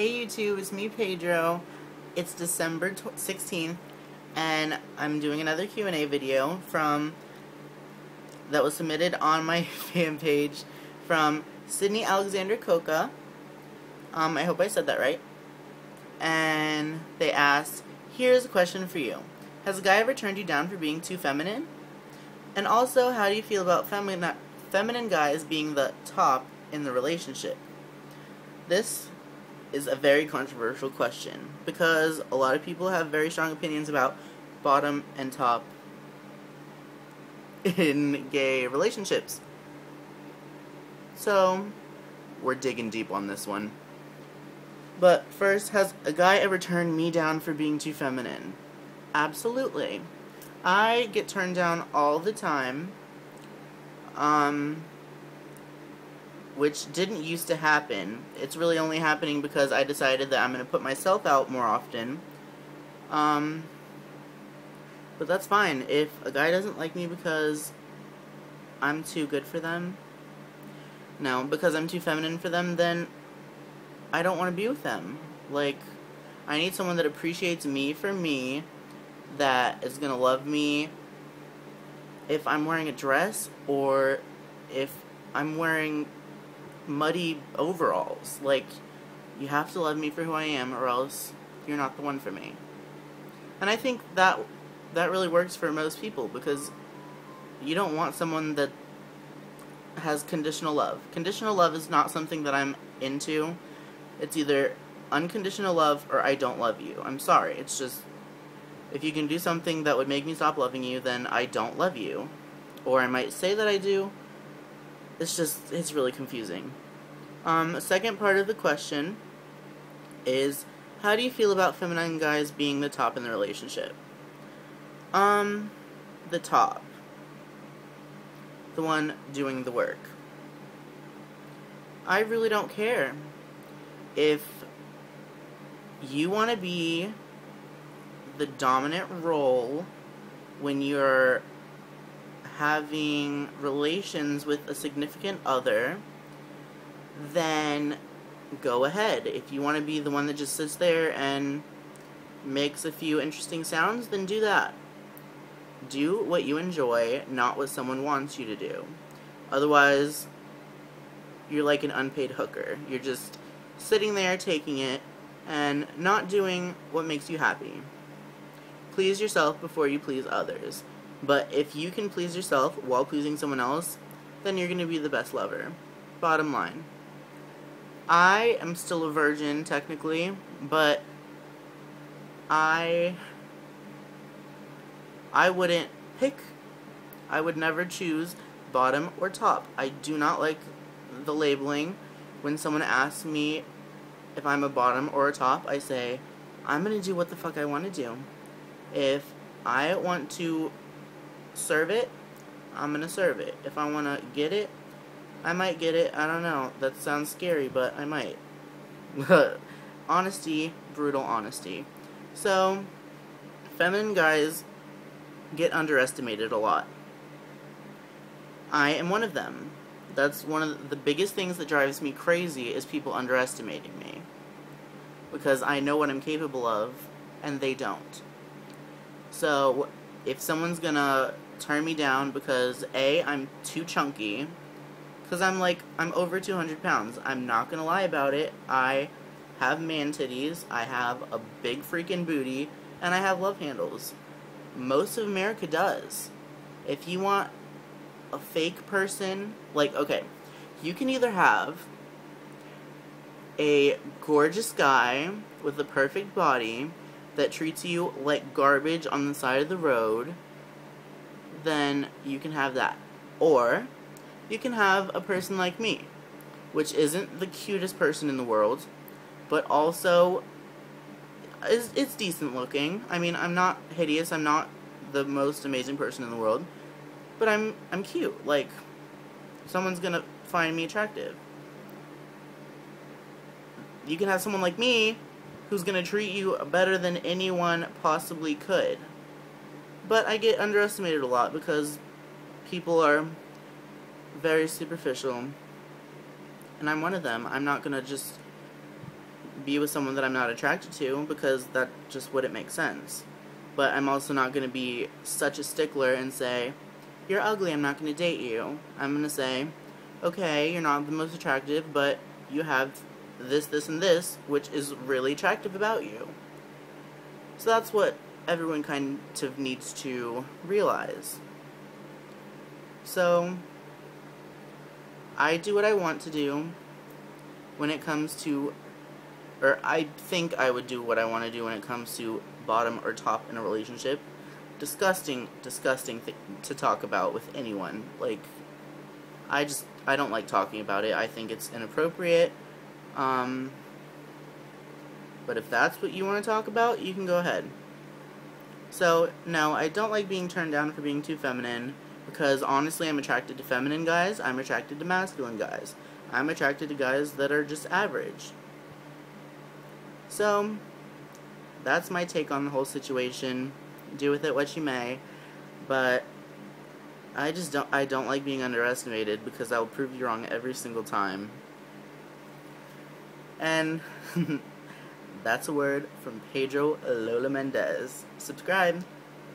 Hey YouTube, it's me Pedro. It's December 16th and I'm doing another Q&A video that was submitted on my fan page from Sydney Alexander Coca. I hope I said that right. And they asked, here's a question for you. Has a guy ever turned you down for being too feminine? And also, how do you feel about feminine guys being the top in the relationship? This is a very controversial question because a lot of people have very strong opinions about bottom and top in gay relationships. So, we're digging deep on this one. But first, has a guy ever turned me down for being too feminine? Absolutely. I get turned down all the time, which didn't used to happen. It's really only happening because I decided that I'm going to put myself out more often. But that's fine. If a guy doesn't like me because I'm too good for them, no, because I'm too feminine for them, then I don't want to be with them. Like, I need someone that appreciates me for me, that is going to love me if I'm wearing a dress or if I'm wearing muddy overalls. Like, you have to love me for who I am or else you're not the one for me. And I think that really works for most people because you don't want someone that has conditional love. Conditional love is not something that I'm into. It's either unconditional love or I don't love you. I'm sorry. It's just, if you can do something that would make me stop loving you, then I don't love you. Or I might say that I do. It's really confusing. Second part of the question is, how do you feel about feminine guys being the top in the relationship? The top. The one doing the work. I really don't care. If you want to be the dominant role when you're having relations with a significant other, then go ahead. If you want to be the one that just sits there and makes a few interesting sounds, then do that. Do what you enjoy, not what someone wants you to do. Otherwise, you're like an unpaid hooker. You're just sitting there taking it and not doing what makes you happy. Please yourself before you please others. But if you can please yourself while pleasing someone else, then you're going to be the best lover. Bottom line. I am still a virgin, technically, but I wouldn't pick. I would never choose bottom or top. I do not like the labeling. When someone asks me if I'm a bottom or a top, I say, I'm going to do what the fuck I want to do. If I want to serve it, I'm going to serve it. If I want to get it, I might get it. I don't know. That sounds scary, but I might. Honesty, brutal honesty. So, feminine guys get underestimated a lot. I am one of them. That's one of the biggest things that drives me crazy is people underestimating me. Because I know what I'm capable of, and they don't. So, if someone's gonna turn me down because A, I'm too chunky, because I'm over 200 pounds. I'm not gonna lie about it. I have man titties, I have a big freaking booty, and I have love handles. Most of America does. If you want a fake person, okay, you can either have a gorgeous guy with a perfect body that treats you like garbage on the side of the road, then you can have that. Or you can have a person like me, which isn't the cutest person in the world, but also it's decent looking. I mean, I'm not hideous, I'm not the most amazing person in the world, but I'm cute. Like, someone's gonna find me attractive. You can have someone like me who's gonna treat you better than anyone possibly could. But I get underestimated a lot because people are very superficial. And I'm one of them. I'm not gonna just be with someone that I'm not attracted to, because that just wouldn't make sense. But I'm also not going to be such a stickler and say, you're ugly, I'm not going to date you. I'm going to say, okay, you're not the most attractive, but you have this, this, and this, which is really attractive about you. So that's what everyone kind of needs to realize. So, I do what I want to do when it comes to, or I think I would do what I want to do when it comes to bottom or top in a relationship. Disgusting to talk about with anyone. Like, I don't like talking about it. I think it's inappropriate. But if that's what you want to talk about, you can go ahead. So, no, I don't like being turned down for being too feminine, because honestly I'm attracted to feminine guys, I'm attracted to masculine guys. I'm attracted to guys that are just average. So, that's my take on the whole situation. Do with it what you may, but I don't like being underestimated, because I will prove you wrong every single time. And that's a word from Pedro Lola Mendez. Subscribe.